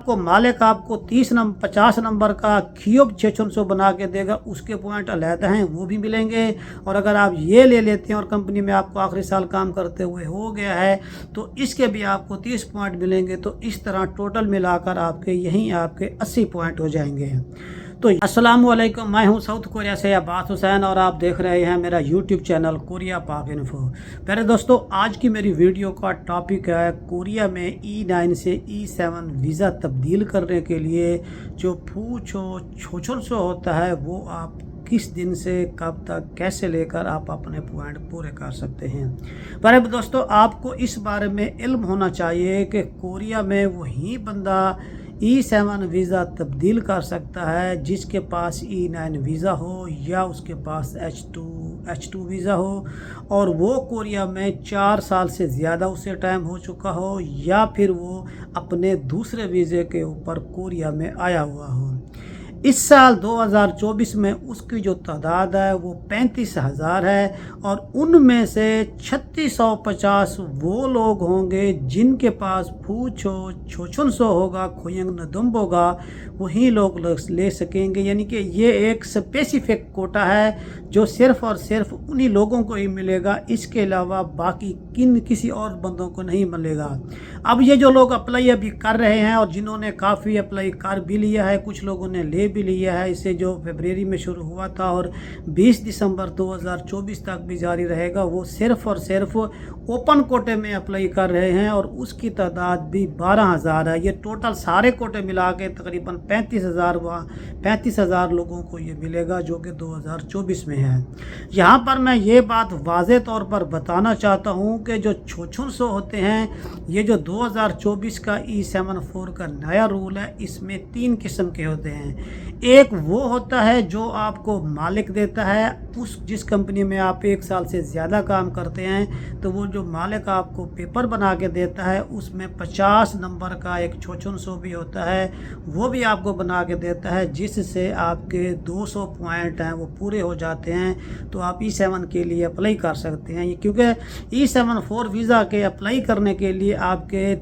आपको मालिक आपको 50 नंबर का क्यूब 600 बना के देगा, उसके पॉइंट अलहदा हैं, वो भी मिलेंगे। और अगर आप ये ले लेते हैं और कंपनी में आपको आखिरी साल काम करते हुए हो गया है तो इसके भी आपको 30 पॉइंट मिलेंगे। तो इस तरह टोटल मिलाकर आपके यहीं आपके 80 पॉइंट हो जाएंगे। तो अस्सलाम वालेकुम, मैं हूं साउथ कोरिया से अब्बास हुसैन और आप देख रहे हैं मेरा यूट्यूब चैनल कोरिया पाक इन्फो। प्यारे दोस्तों, आज की मेरी वीडियो का टॉपिक है कोरिया में E9 से E7 वीज़ा तब्दील करने के लिए जो फूचो छोछो होता है वो आप किस दिन से कब तक कैसे लेकर आप अपने पॉइंट पूरे कर सकते हैं। पर दोस्तों, आपको इस बारे में इल्म होना चाहिए कि कोरिया में वही बंदा E7 वीज़ा तब्दील कर सकता है जिसके पास E9 वीज़ा हो या उसके पास H2 वीज़ा हो और वो कोरिया में 4 साल से ज़्यादा उसे टाइम हो चुका हो या फिर वो अपने दूसरे वीज़े के ऊपर कोरिया में आया हुआ हो। इस साल 2024 में उसकी जो तादाद है वो 35,000 है और उनमें से 3650 वो लोग होंगे जिनके पास फूचो छोछुनसो होगा, खोयंग नदुम्ब होगा, वही लोग ले सकेंगे। यानी कि ये एक स्पेसिफिक कोटा है जो सिर्फ़ और सिर्फ उन्हीं लोगों को ही मिलेगा, इसके अलावा बाकी किसी और बंदों को नहीं मिलेगा। अब ये जो लोग अप्लाई अभी कर रहे हैं और जिन्होंने काफ़ी अप्लाई कर भी लिया है, कुछ लोगों ने ले भी लिया है, इसे जो फरवरी में शुरू हुआ था और 20 दिसंबर 2024 तक भी जारी रहेगा, वो सिर्फ़ और सिर्फ ओपन कोटे में अप्लाई कर रहे हैं और उसकी तादाद भी 12,000 है। ये टोटल सारे कोटे मिला के तकरीबन 35,000 लोगों को ये मिलेगा जो कि 2024 में है। यहाँ पर मैं ये बात वाज़े तौर पर बताना चाहता हूँ कि जो छोछुनसो होते हैं, ये जो 2024 का E74 का नया रूल है, इसमें 3 किस्म के होते हैं। एक वो होता है जो आपको मालिक देता है, जिस कंपनी में आप 1 साल से ज़्यादा काम करते हैं तो वो जो मालिक आपको पेपर बना के देता है उसमें 50 नंबर का एक छोछुनसो भी होता है, वो भी आपको बना के देता है, जिससे आपके 200 पॉइंट हैं वो पूरे हो जाते हैं तो आप E7 के लिए अप्लाई कर सकते हैं। क्योंकि E74 वीज़ा के अप्लाई करने के लिए आपके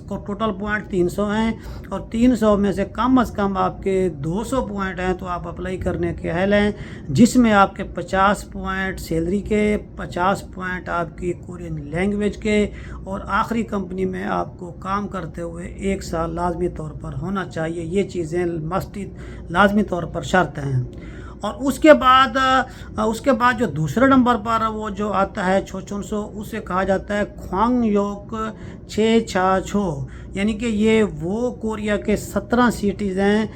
टोटल पॉइंट 300 हैं और 300 में से कम आपके 200 पॉइंट हैं तो आप अप्लाई करने के अहल हैं, जिसमें आपके 50 पॉइंट सैलरी के, 50 पॉइंट आपकी कोरियन लैंग्वेज के और आखिरी कंपनी में आपको काम करते हुए 1 साल लाजमी तौर पर होना चाहिए। ये चीज़ें लाजमी तौर पर शर्त हैं। और उसके बाद जो दूसरे नंबर पर वो जो आता है छोछुनसो, उसे कहा जाता है ख्वांगयोक छेछाछो। यानी कि ये वो कोरिया के 17 सिटीज़ हैं,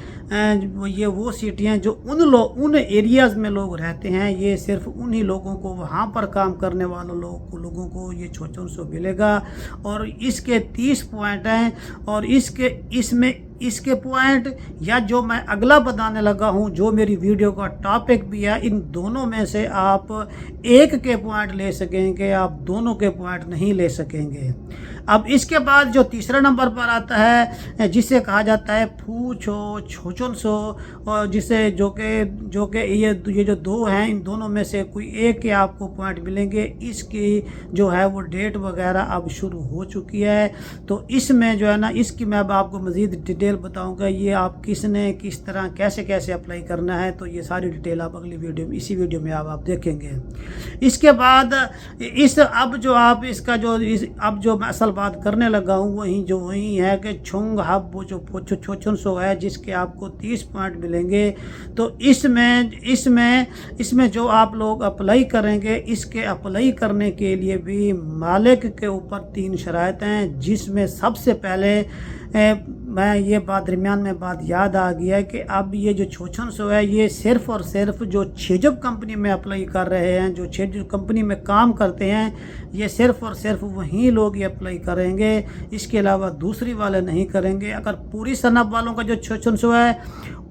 ये वो सिटी हैं जो उन एरियाज़ में लोग रहते हैं। ये सिर्फ उन्हीं लोगों को, वहाँ पर काम करने वालों लोगों को ये छोछुनसो मिलेगा और इसके 30 पॉइंट हैं और इसके पॉइंट या जो मैं अगला बताने लगा हूँ, जो मेरी वीडियो का टॉपिक भी है, इन दोनों में से आप एक के पॉइंट ले सकेंगे, आप दोनों के पॉइंट नहीं ले सकेंगे। अब इसके बाद जो तीसरा नंबर पर आता है जिसे कहा जाता है फूचो छोछुनसो, और जिसे जो कि ये जो दो हैं, इन दोनों में से कोई एक के आपको पॉइंट मिलेंगे। इसकी जो है वो डेट वगैरह अब शुरू हो चुकी है, तो इसमें जो है ना, इसकी मैं अब आपको मज़ीद डिटेल बताऊंगा। ये आप किस तरह कैसे अप्लाई करना है, तो ये सारी डिटेल आप अगली वीडियो में, इसी वीडियो में आप देखेंगे। इसके बाद अब जो मैं असल बात करने लगा हूँ वही है कि छुंग हब, वो जो छोछुनसो है जिसके आपको 30 पॉइंट मिलेंगे। तो इसमें जो आप लोग अप्लाई करेंगे, इसके अप्लाई करने के लिए भी मालिक के ऊपर 3 शराइत हैं, जिसमें सबसे पहले मैं ये दरमियान में बात याद आ गई है कि अब ये जो छोछुनसो है ये सिर्फ़ और सिर्फ जो छेजब कंपनी में अप्लाई कर रहे हैं, जो छेजब कंपनी में काम करते हैं, ये सिर्फ़ और सिर्फ वही लोग ये अप्लाई करेंगे, इसके अलावा दूसरी वाले नहीं करेंगे। अगर पूरी सनब वालों का जो छोछुनसो है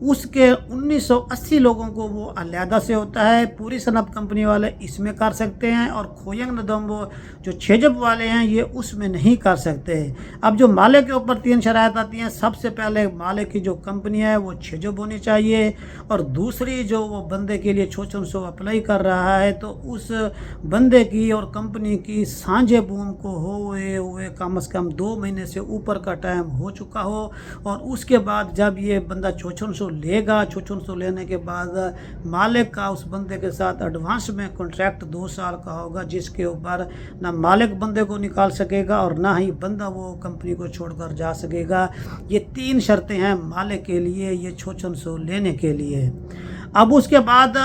उसके 1980 लोगों को वो अलहदा से होता है, पूरी सनब कंपनी वाले इसमें कर सकते हैं और खोयंग नदुम्ब जो छेजब वाले हैं ये उसमें नहीं कर सकते। अब जो माले के ऊपर 3 शराइत आती हैं, सबसे पहले मालिक की जो कंपनी है वो 6 जॉब होनी चाहिए, और दूसरी जो वो बंदे के लिए 600 अप्लाई कर रहा है तो उस बंदे की और कंपनी की सांझे बूम को हुए कम से कम 2 महीने से ऊपर का टाइम हो चुका हो। और उसके बाद जब ये बंदा 600 लेगा, 600 लेने के बाद मालिक का उस बंदे के साथ एडवांस में कॉन्ट्रैक्ट 2 साल का होगा, जिसके ऊपर ना मालिक बंदे को निकाल सकेगा और ना ही बंदा वो कंपनी को छोड़कर जा सकेगा। ये 3 शर्तें हैं मालिक के लिए ये 600 लेने के लिए। अब उसके बाद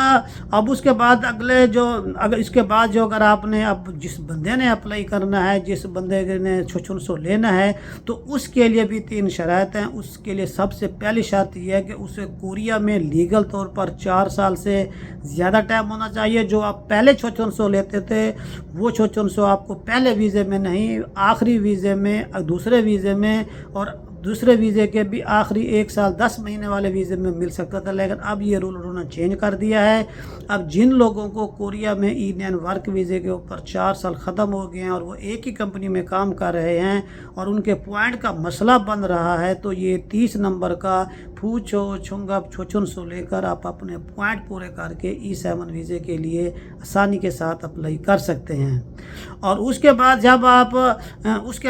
अगले जो अगर इसके बाद जो अगर आपने अब जिस बंदे ने अप्लाई करना है, जिस बंदे ने 600 लेना है, तो उसके लिए भी 3 शर्त हैं। उसके लिए सबसे पहली शर्त यह है कि उसे कोरिया में लीगल तौर पर 4 साल से ज़्यादा टाइम होना चाहिए। जो आप पहले 600 लेते थे वो 600 आपको पहले वीज़े में नहीं, आखिरी वीज़े में, दूसरे वीज़े में, और दूसरे वीज़े के भी आखिरी 1 साल 10 महीने वाले वीज़े में मिल सकता था। लेकिन अब ये रूल उन्होंने चेंज कर दिया है। अब जिन लोगों को कोरिया में E9 वर्क वीज़े के ऊपर 4 साल ख़त्म हो गए हैं और वो एक ही कंपनी में काम कर रहे हैं और उनके पॉइंट का मसला बन रहा है, तो ये 30 नंबर का फूचो छुंगप 600 लेकर आप अपने पॉइंट पूरे करके E7 वीज़े के लिए आसानी के साथ अप्लाई कर सकते हैं। और उसके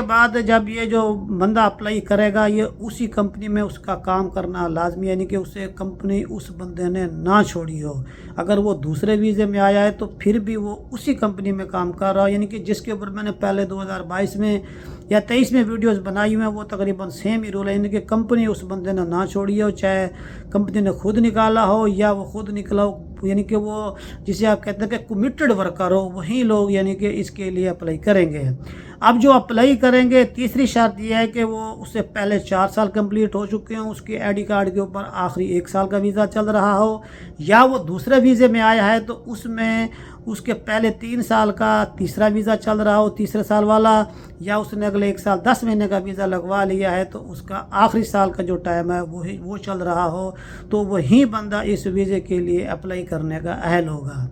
बाद जब ये जो बंदा अप्लाई करेगा, ये उसी कंपनी में उसका काम करना लाजमी, यानी कि उसे कंपनी उस बंदे ने ना छोड़ी हो। अगर वो दूसरे वीज़े में आया है तो फिर भी वो उसी कंपनी में काम कर रहा हो, यानी कि जिसके ऊपर मैंने पहले 2022 में या 23 में वीडियोस बनाई हुई हैं वो तकरीबन सेम ही रूल है, यानी कि कंपनी उस बंदे ने ना छोड़ी हो, चाहे कंपनी ने खुद निकाला हो या वो खुद निकला हो, यानी कि वो जिसे आप कहते हैं कि कमिटेड वर्कर हो, वही लोग यानी कि इसके लिए अप्लाई करेंगे। अब जो अप्लाई करेंगे, तीसरी शर्त यह है कि वो उससे पहले 4 साल कंप्लीट हो चुके हों, उसके आईडी कार्ड के ऊपर आखिरी 1 साल का वीज़ा चल रहा हो, या वो दूसरे वीज़े में आया है तो उसमें उसके पहले 3 साल का तीसरा वीज़ा चल रहा हो, तीसरे साल वाला, या उसने अगले 1 साल 10 महीने का वीज़ा लगवा लिया है तो उसका आखिरी साल का जो टाइम है वो चल रहा हो, तो वही बंदा इस वीज़े के लिए अप्लाई करने का अहल होगा।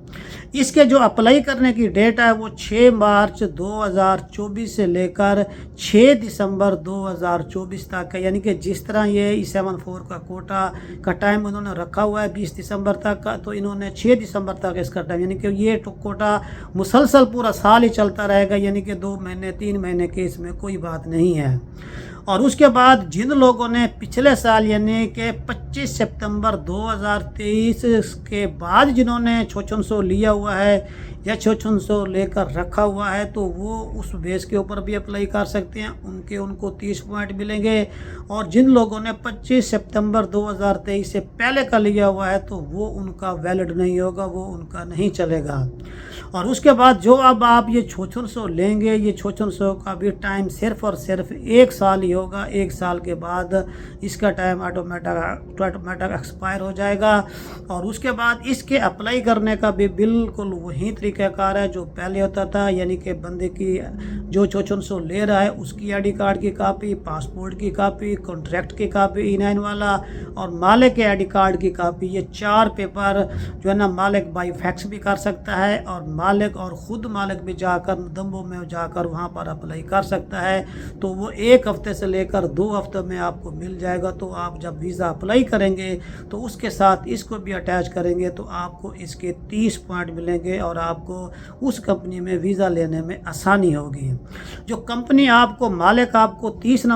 इसके जो अप्लाई करने की डेट है वो 6 मार्च 2024 से लेकर 6 दिसंबर 2024 तक है, यानी कि जिस तरह ये E74 का कोटा का टाइम उन्होंने रखा हुआ है 20 दिसंबर तक का, तो इन्होंने 6 दिसंबर तक इसका टाइम, यानी कि ये कोटा मुसलसल पूरा साल ही चलता रहेगा, यानी कि 2 महीने 3 महीने के इसमें कोई बात नहीं है। और उसके बाद जिन लोगों ने पिछले साल यानी कि 25 सितंबर 2023 के बाद जिन्होंने 600 लिया हुआ है या 600 लेकर रखा हुआ है, तो वो उस बेस के ऊपर भी अप्लाई कर सकते हैं, उनको 30 पॉइंट मिलेंगे। और जिन लोगों ने 25 सितंबर 2023 से पहले का लिया हुआ है तो वो उनका वैलिड नहीं होगा, वो उनका नहीं चलेगा। और उसके बाद जो अब आप ये 600 लेंगे, ये 600 का भी टाइम सिर्फ़ और सिर्फ 1 साल ही होगा। 1 साल के बाद इसका टाइम ऑटोमेटिक एक्सपायर हो जाएगा। और उसके बाद इसके अप्लाई करने का भी बिल्कुल वही तरीक़ाकार है जो पहले होता था, यानी कि बंदे की जो 600 ले रहा है उसकी आईडी कार्ड की कापी, पासपोर्ट की कापी, कॉन्ट्रैक्ट की कापी E9 वाला, और मालिक के आईडी कार्ड की कापी, ये 4 पेपर जो है ना मालिक बाई फैक्स भी कर सकता है, और मालिक और ख़ुद मालिक भी जाकर दम्बों में जाकर वहाँ पर अप्लाई कर सकता है। तो वो 1 हफ़्ते से लेकर 2 हफ्ते में आपको मिल जाएगा। तो आप जब वीज़ा अप्लाई करेंगे तो उसके साथ इसको भी अटैच करेंगे तो आपको इसके 30 पॉइंट मिलेंगे और आपको उस कंपनी में वीज़ा लेने में आसानी होगी। जो कंपनी आपको मालिक आपको 50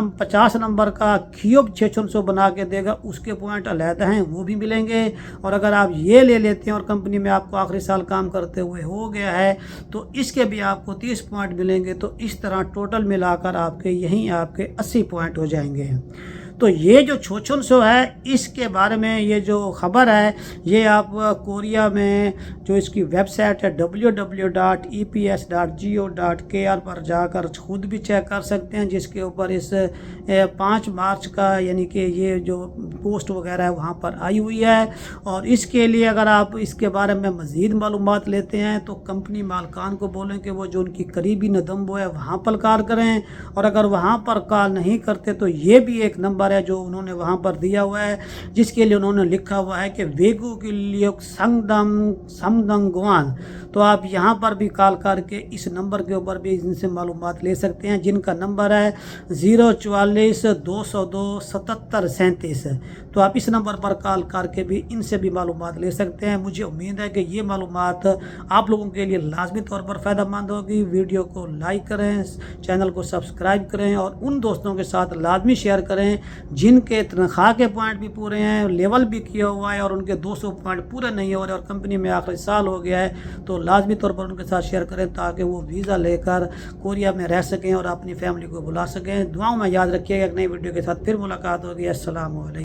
नंबर का क्यूब 600 बना के देगा, उसके पॉइंट अलहदा हैं, वो भी मिलेंगे। और अगर आप ये ले लेते हैं और कंपनी में आपको आखिरी साल काम करते हुए हो गया है तो इसके भी आपको 30 पॉइंट मिलेंगे। तो इस तरह टोटल मिलाकर आपके यहीं आपके 80 पॉइंट हो जाएंगे। तो ये जो 600 है इसके बारे में ये जो ख़बर है ये आप कोरिया में जो इसकी वेबसाइट है www.eps.go.kr पर जाकर खुद भी चेक कर सकते हैं, जिसके ऊपर इस 5 मार्च का यानी कि ये जो पोस्ट वगैरह है वहाँ पर आई हुई है। और इसके लिए अगर आप इसके बारे में मज़ीद मालूमात लेते हैं तो कंपनी मालकान को बोलें कि वो जो उनकी करीबी नदम्बो है वहाँ पर कॉल करें, और अगर वहाँ पर कॉल नहीं करते तो ये भी एक नंबर نمبر ہے جو انہوں نے وہاں پر دیا ہوا ہے، جس کے لیے انہوں نے لکھا ہوا ہے کہ ویگو کے لیے سمدنگوان. تو آپ یہاں پر بھی کال کر کے اس نمبر کے اوپر بھی ان سے معلومات لے سکتے ہیں، جن کا نمبر ہے 044-202-7737. تو آپ اس نمبر پر کال کر کے بھی ان سے بھی معلومات لے سکتے ہیں. مجھے امید ہے کہ یہ معلومات آپ لوگوں کے لیے لازمی طور پر فائدہ مند ہوگی. ویڈیو کو لائک کریں، چینل کو سبسکرائب کریں اور ان دوستوں کے ساتھ لازمی شیئر کریں جن کے تنخواہ کے پوائنٹ بھی پورے ہیں، لیول بھی کیا ہوا ہے اور ان کے 200 پوائنٹ پورے نہیں ہو رہے اور کمپنی میں آخری سال ہو گیا ہے. تو لازمی طور پر ان کے ساتھ شیئر کریں تاکہ وہ ویزا لے کر کوریا میں رہ سکیں اور اپنی فیملی کو بلا سکیں. دعاؤں میں یاد رکھیے گا. ایک نئی ویڈیو کے ساتھ پھر ملاقات ہوگی. السلام علیکم.